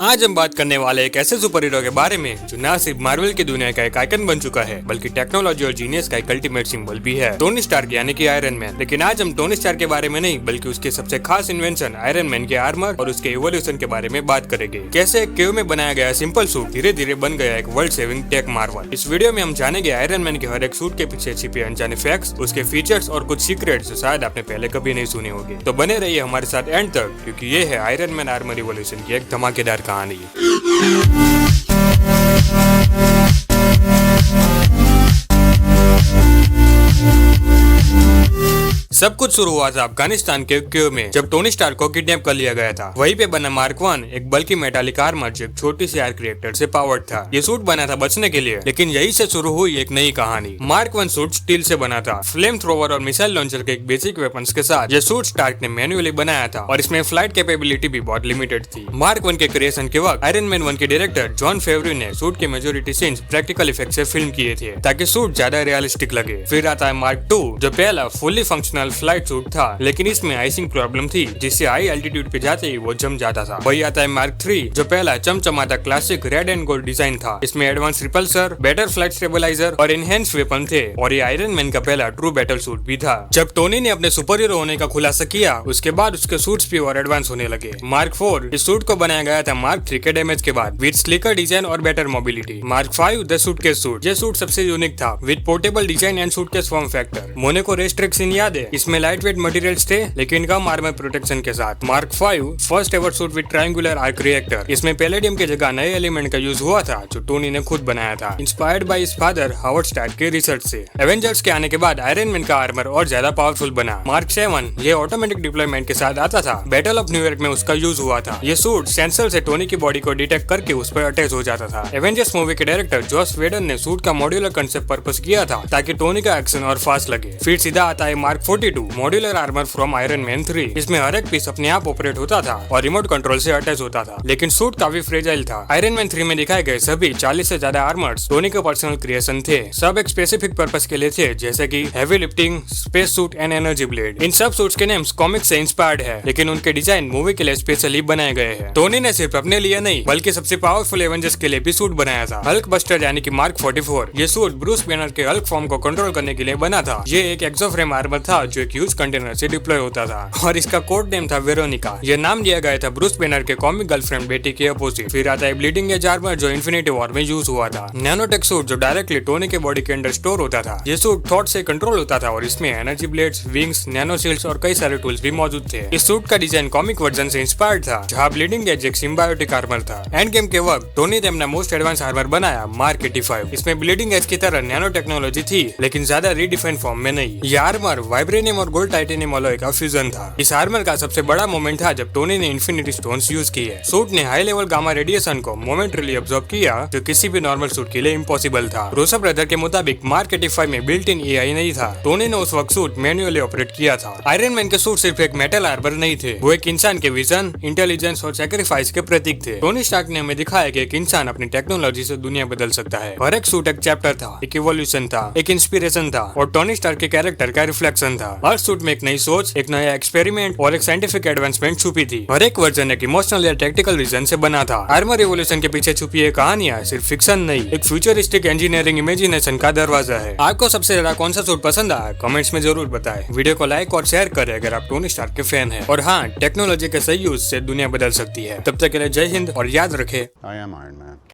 आज हम बात करने वाले एक ऐसे सुपर हीरो के बारे में जो न सिर्फ मार्वल की दुनिया का एक आइकन बन चुका है बल्कि टेक्नोलॉजी और जीनियस का एक अल्टीमेट सिंबल भी है, टोनी स्टार्क यानी कि आयरन मैन। लेकिन आज हम टोनी स्टार्क के बारे में नहीं बल्कि उसके सबसे खास इन्वेंशन आयरन मैन के आर्मर और उसके इवोल्यूशन के बारे में बात करेंगे। कैसे एक केव में बनाया गया सिंपल सूट धीरे धीरे बन गया एक वर्ल्ड सेविंग टेक मार्वल। इस वीडियो में हम जानेंगे आयरन मैन के हर एक सूट के पीछे छिपे अनजाने फैक्ट्स, उसके फीचर्स और कुछ सीक्रेट्स जो शायद आपने पहले कभी नहीं सुने होंगे। तो बने रहिए हमारे साथ एंड तक, क्योंकि ये है आयरन मैन आर्मर इवोल्यूशन की एक धमाकेदार कहानी। सब कुछ शुरू हुआ था अफगानिस्तान के केव में, जब टोनी स्टार्क को किडनैप कर लिया गया था। वहीं पे बना मार्क 1 एक बल्कि मेटालिक आर्मर जो एक छोटी सी आर्क रिएक्टर से पावर्ड था। ये सूट बना था बचने के लिए, लेकिन यही से शुरू हुई एक नई कहानी। मार्क 1 सूट स्टील से बना था, फ्लेम थ्रोवर और मिसाइल लॉन्चर के एक बेसिक वेपन्स के साथ। ये सूट स्टार्क ने मैन्युअली बनाया था और इसमें फ्लाइट कैपेबिलिटी भी बहुत लिमिटेड थी। मार्क 1 के क्रिएशन के वक्त आयरन मैन 1 के डायरेक्टर जॉन फेवरी ने सूट के मेजोरिटी सीन्स प्रैक्टिकल इफेक्ट से फिल्म किए थे ताकि सूट ज्यादा रियलिस्टिक लगे। फिर आता है मार्क 2 जो पहला फुल्ली फंक्शनल फ्लाइट सूट था, लेकिन इसमें आइसिंग प्रॉब्लम थी जिससे हाई एल्टीट्यूड पे जाते ही वो जम जाता था। वही आता है मार्क 3 जो पहला चमचमाता classic red and gold design था। इसमें advance repulsor, better flight stabiliser और एनहेंस वेपन थे और ये आयरन मैन का पहला ट्रू बैटल सूट भी था। जब टोनी ने अपने सुपर हीरो होने का खुलासा किया उसके बाद उसके सूट्स भी और एडवांस होने लगे। मार्क 4 इस सूट को बनाया गया था मार्क 3 के डैमेज के बाद विद स्लीकर डिजाइन और better mobility. Mark 5 the suitcase suit, ये सूट सबसे यूनिक था with portable design and suitcase form factor. मोने को रेस्ट्रिक्शन याद है, इसमें लाइट वेट मटेरियल्स थे लेकिन कम आर्मर प्रोटेक्शन के साथ। Mark 5 first ever suit with triangular arc reactor, इसमें पैलेडियम की जगह नए एलिमेंट का यूज हुआ था जो टोनी ने खुद बनाया था, inspired by his father Howard Stark के रिसर्च से। एवेंजर्स के आने के बाद आयरन मैन का आर्मर और ज्यादा पावरफुल बना। मार्क 7 ये ऑटोमेटिक डिप्लॉयमेंट के साथ आता था, बैटल ऑफ न्यूयॉर्क में उसका यूज हुआ था। ये सूट सेंसर से टोनी की बॉडी को डिटेक्ट करके उस पर अटैच हो जाता था। एवेंजर्स मूवी के डायरेक्टर जॉस वेडन ने सूट का मॉड्यूलर कंसेप्ट पर्पस किया था ताकि टोनी का एक्शन और फास्ट लगे। फिर सीधा आता है mark 42 modular armour from iron man 3। इसमें हर एक पीस अपने आप ऑपरेट होता था और रिमोट कंट्रोल से अटैच होता था, लेकिन सूट काफी फ्रेजाइल था। आयरन मैन 3 में दिखाए गए सभी 40 से ज्यादा आर्मर्स टोनी के पर्सनल क्रिएशन थे। सब एक स्पेसिफिक पर्पस के लिए थे, जैसे कि heavy lifting, space suit and energy blade. इन सब सूट्स के नेम्स कॉमिक से इंस्पायर्ड है, लेकिन उनके डिजाइन मूवी के लिए स्पेशली बनाए गए हैं। टोनी ने सिर्फ अपने लिए नहीं बल्कि सबसे पावरफुल एवेंजर्स के लिए भी सूट बनाया था। हल्क बस्टर यानी कि मार्क 44 ये सूट ब्रूस बैनर के हल्क फॉर्म को कंट्रोल करने के लिए बना था। ये एक एक्सोफ्रेम आर्मर था जो एक ह्यूज कंटेनर से डिप्लॉय होता था और इसका कोड नेम था वेरोनिका। ये नाम दिया गया था ब्रूस बैनर के कॉमिक गर्लफ्रेंड बेटी के अपोजिट। फिर आता है ब्लीडिंग एज आर्मर जो इन्फिनिटी वॉर में यूज हुआ था। नैनोटेक सूट जो डायरेक्टली टोनी के बॉडी के अंदर स्टोर होता था। ये सूट थॉट से कंट्रोल होता था और इसमें energy blades, wings, nano shields और कई सारे टूल्स भी मौजूद थे। इस सूट का डिजाइन कॉमिक वर्जन से इंस्पायर्ड था जहाँ ब्लीडिंग एज एक सिम्बायोटिक आर्मर था। एंड गेम के वक्त टोनी ने अपना मोस्ट एडवांस आर्मर बनाया मार्क 85। इसमें ब्लीडिंग एज की तरह नैनो टेक्नोलॉजी थी, लेकिन ज्यादा रीडिफाइंड फॉर्म में नहीं। ये आर्मर वाइब्रेनियम और गोल्ड टाइटेनियम अलॉय का फ्यूजन था। इस आर्मर का सबसे बड़ा मोमेंट था जब टोनी ने इन्फिनिटी स्टोन्स यूज किए। सूट ने हाई लेवल गामा रेडिएशन को मोमेंटली अब्सॉर्ब किया जो किसी भी नॉर्मल सूट के लिए इम्पॉसिबल था। रूसो ब्रदर के मुताबिक मार्क 85 में बिल्ट इन एआई नहीं था। टोनी ने उस वक्त सूट मैन्युअली ऑपरेट किया था। आयरन मैन के सूट सिर्फ एक मेटल आर्मर नहीं थे, वो एक इंसान के विजन, इंटेलिजेंस और सैक्रिफाइस के प्रतीक थे। टोनी स्टार्क ने हमें दिखाया कि एक इंसान अपनी टेक्नोलॉजी से दुनिया बदल सकता है। हर एक सूट एक चैप्टर था, एक इवोल्यूशन था, एक इंस्पिरेशन था और टोनी स्टार्क के कैरेक्टर का रिफ्लेक्शन था। हर सूट में एक नई सोच, एक नया एक्सपेरिमेंट और एक साइंटिफिक एडवांसमेंट छुपी थी। हर एक वर्जन एक इमोशनल या टैक्टिकल रीजन से बना था। आर्मर रिवॉल्यूशन के पीछे छुपी ये कहानियां सिर्फ फिक्शन नहीं, एक फ्यूचरिस्टिक इंजीनियरिंग इमेजिनेशन का दरवाजा है। आपको सबसे ज्यादा कौन सा सूट पसंद आया कमेंट्स में जरूर बताएं। वीडियो को लाइक और शेयर करें अगर आप टोनी स्टार्क के फैन हैं। और हाँ, टेक्नोलॉजी के सही यूज से दुनिया बदल सकती है। तब तक के लिए जय हिंद और याद रखें, I am Iron Man.